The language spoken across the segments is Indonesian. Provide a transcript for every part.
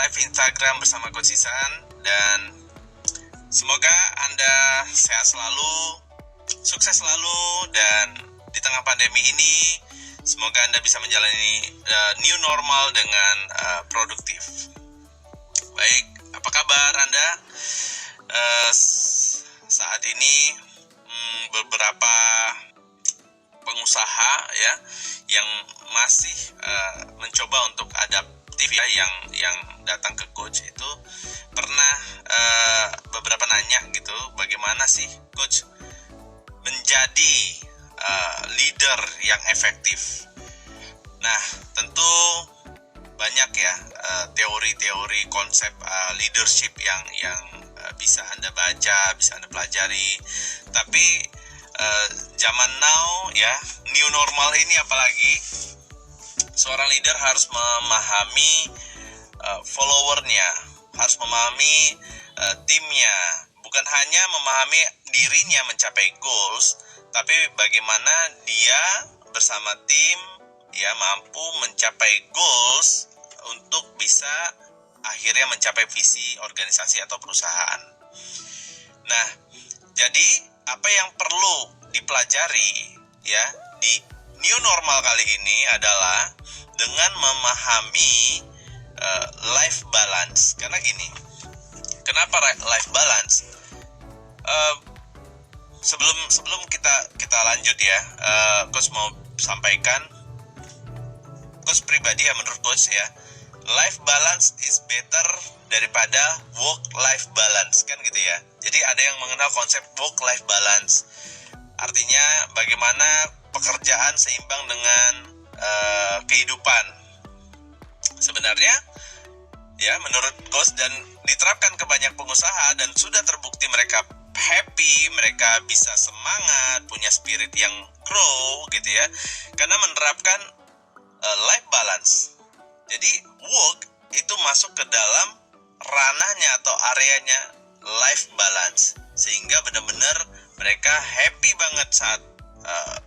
live Instagram bersama Coach Isan, dan semoga Anda sehat selalu, sukses selalu, dan di tengah pandemi ini semoga Anda bisa menjalani new normal dengan produktif. Baik, apa kabar Anda? Saat ini beberapa pengusaha ya yang masih mencoba untuk adaptif ya, yang datang ke coach itu pernah beberapa nanya gitu, bagaimana sih coach menjadi leader yang efektif. Nah, tentu banyak ya teori-teori konsep leadership yang bisa Anda baca, bisa Anda pelajari. Tapi zaman now ya, new normal ini apalagi, seorang leader harus memahami followernya, harus memahami timnya, bukan hanya memahami dirinya mencapai goals, tapi bagaimana dia bersama tim ya mampu mencapai goals untuk bisa akhirnya mencapai visi organisasi atau perusahaan. Nah, jadi apa yang perlu dipelajari ya di new normal kali ini adalah dengan memahami life balance. Karena gini, kenapa life balance? Sebelum kita lanjut ya, coach mau sampaikan, coach pribadi ya, menurut coach ya, life balance is better daripada work-life balance, kan gitu ya. Jadi ada yang mengenal konsep work-life balance. Artinya bagaimana pekerjaan seimbang dengan kehidupan. Sebenarnya ya menurut coach dan diterapkan ke banyak pengusaha dan sudah terbukti mereka happy, mereka bisa semangat, punya spirit yang grow gitu ya, karena menerapkan life balance. Jadi work itu masuk ke dalam ranahnya atau areanya life balance, sehingga benar-benar mereka happy banget saat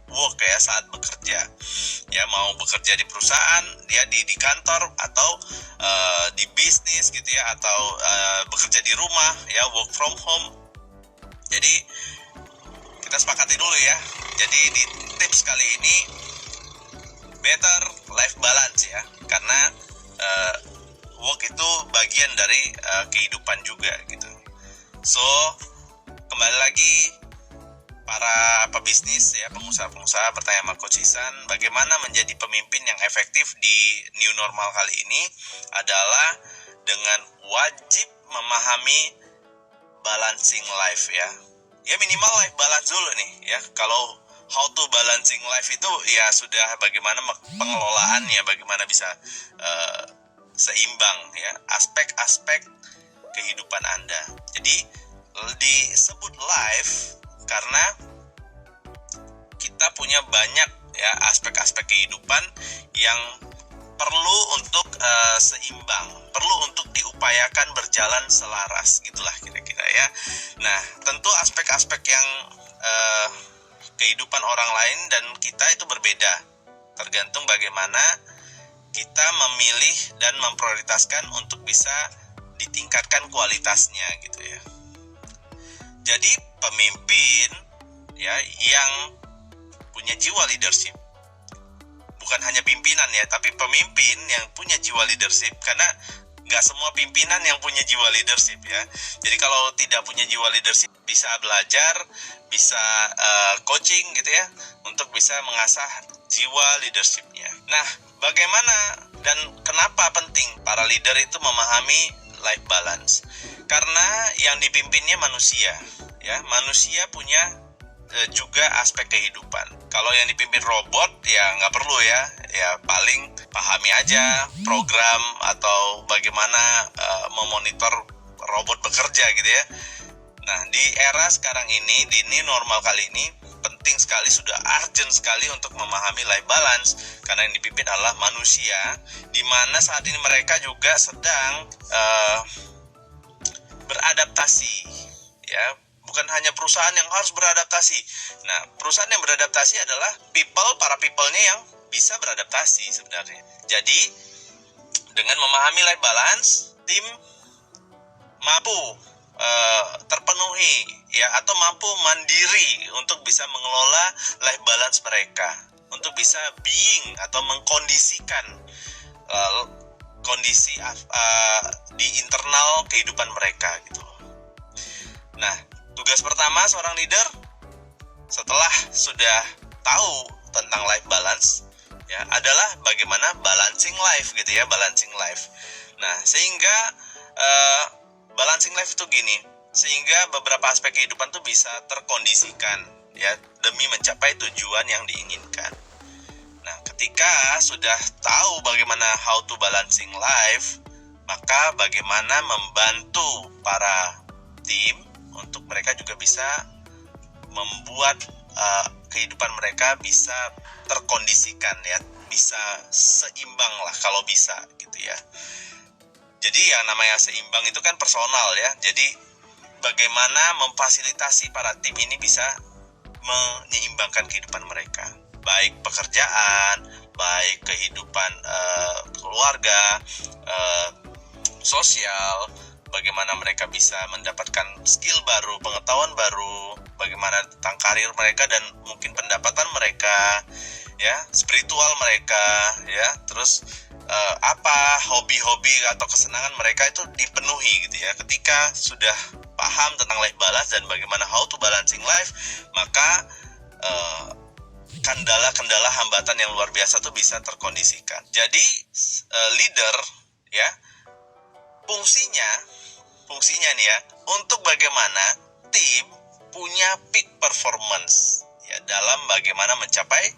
work ya, saat bekerja ya, mau bekerja di perusahaan, dia di kantor atau di bisnis gitu ya, atau bekerja di rumah ya, work from home. Jadi kita sepakati dulu ya, jadi di tips kali ini better life balance ya, karena work itu bagian dari kehidupan juga gitu. So kembali lagi, para pebisnis ya, pengusaha-pengusaha bertanya sama Coach Isan, bagaimana menjadi pemimpin yang efektif di new normal kali ini adalah dengan wajib memahami balancing life ya. Ya minimal life balance dulu nih ya. Kalau how to balancing life itu ya sudah bagaimana pengelolaannya, bagaimana bisa seimbang ya aspek-aspek kehidupan Anda. Jadi disebut life karena kita punya banyak ya aspek-aspek kehidupan yang perlu untuk seimbang, perlu untuk diupayakan berjalan selaras, gitulah kira-kira ya. Nah, tentu aspek-aspek yang kehidupan orang lain dan kita itu berbeda, tergantung bagaimana kita memilih dan memprioritaskan untuk bisa ditingkatkan kualitasnya gitu ya. Jadi pemimpin ya yang punya jiwa leadership, bukan hanya pimpinan ya, tapi pemimpin yang punya jiwa leadership, karena nggak semua pimpinan yang punya jiwa leadership ya. Jadi kalau tidak punya jiwa leadership, bisa belajar, bisa coaching gitu ya, untuk bisa mengasah jiwa leadershipnya. Nah, bagaimana dan kenapa penting para leader itu memahami life balance? Karena yang dipimpinnya manusia ya, manusia punya juga aspek kehidupan. Kalau yang dipimpin robot ya nggak perlu ya paling pahami aja program atau bagaimana memonitor robot bekerja gitu ya. Nah, di era sekarang ini, di new normal kali ini, penting sekali, sudah urgent sekali untuk memahami life balance, karena yang dipimpin adalah manusia, di mana saat ini mereka juga sedang beradaptasi ya. Bukan hanya perusahaan yang harus beradaptasi. Nah, perusahaan yang beradaptasi adalah para people-nya yang bisa beradaptasi sebenarnya. Jadi, dengan memahami life balance, tim mampu terpenuhi ya, atau mampu mandiri untuk bisa mengelola life balance mereka, untuk bisa being atau mengkondisikan kondisi di internal kehidupan mereka gitu. Nah, tugas pertama seorang leader setelah sudah tahu tentang life balance ya adalah bagaimana balancing life gitu ya, balancing life. Nah, sehingga balancing life itu gini, sehingga beberapa aspek kehidupan tuh bisa terkondisikan ya demi mencapai tujuan yang diinginkan. Nah, ketika sudah tahu bagaimana how to balancing life, maka bagaimana membantu para tim untuk mereka juga bisa membuat kehidupan mereka bisa terkondisikan ya, bisa seimbang lah kalau bisa gitu ya. Jadi yang namanya seimbang itu kan personal ya. Jadi bagaimana memfasilitasi para tim ini bisa menyeimbangkan kehidupan mereka, baik pekerjaan, baik kehidupan keluarga, sosial, bagaimana mereka bisa mendapatkan skill baru, pengetahuan baru, bagaimana tentang karir mereka dan mungkin pendapatan mereka, ya, spiritual mereka, ya, terus apa hobi-hobi atau kesenangan mereka itu dipenuhi gitu ya. Ketika sudah paham tentang life balance dan bagaimana how to balancing life, maka kendala-kendala hambatan yang luar biasa itu bisa terkondisikan. Jadi leader ya fungsinya nih ya, untuk bagaimana tim punya peak performance ya dalam bagaimana mencapai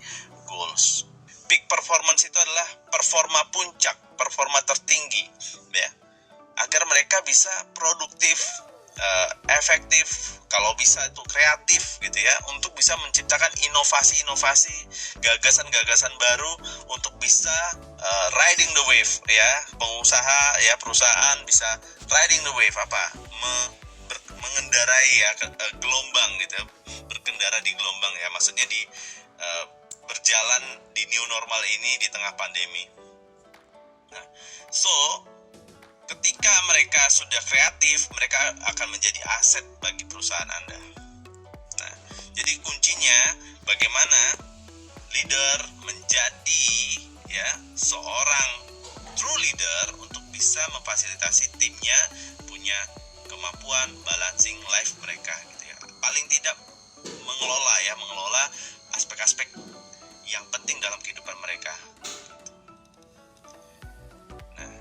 goals. Peak performance itu adalah performa puncak, performa tertinggi ya, agar mereka bisa produktif, efektif, kalau bisa itu kreatif gitu ya, untuk bisa menciptakan inovasi-inovasi, gagasan-gagasan baru untuk bisa riding the wave ya. Pengusaha ya, perusahaan bisa riding the wave, mengendarai ya gelombang gitu ya, berkendara di gelombang ya, maksudnya di berjalan di new normal ini di tengah pandemi. Nah, so ketika mereka sudah kreatif, mereka akan menjadi aset bagi perusahaan Anda. Nah, jadi kuncinya bagaimana leader menjadi ya seorang true leader untuk bisa memfasilitasi timnya punya kemampuan balancing life mereka gitu ya. Paling tidak mengelola aspek-aspek yang penting dalam kehidupan mereka. Nah,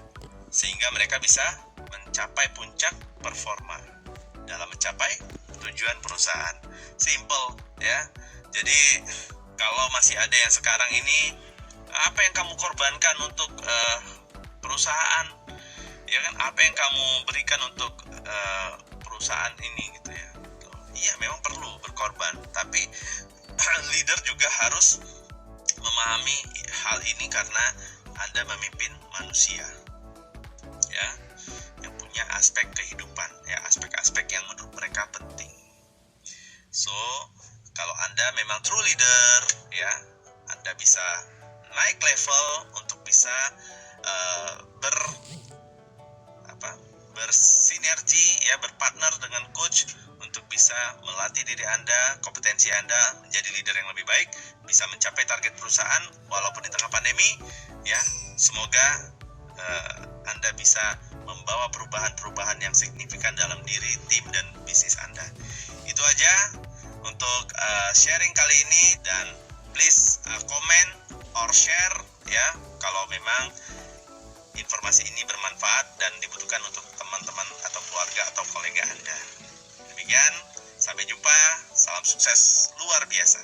sehingga mereka bisa mencapai puncak performa dalam mencapai tujuan perusahaan. Simple ya. Jadi kalau masih ada yang sekarang ini, apa yang kamu korbankan untuk perusahaan? Ya kan, apa yang kamu berikan untuk perusahaan ini gitu ya. Iya, memang perlu berkorban, tapi leader juga harus memahami hal ini karena Anda memimpin manusia ya, yang punya aspek kehidupan ya, aspek-aspek yang menurut mereka penting. So, kalau Anda memang true leader ya, Anda bisa naik level untuk bisa bersinergi ya, berpartner dengan coach untuk bisa melatih diri Anda, kompetensi Anda menjadi leader yang lebih baik, bisa mencapai target perusahaan walaupun di tengah pandemi ya. Semoga Anda bisa membawa perubahan-perubahan yang signifikan dalam diri, tim, dan bisnis Anda. Itu aja untuk sharing kali ini, dan please comment or share ya kalau memang informasi ini bermanfaat dan dibutuhkan untuk teman-teman atau keluarga atau kolega Anda. Demikian, sampai jumpa, salam sukses luar biasa.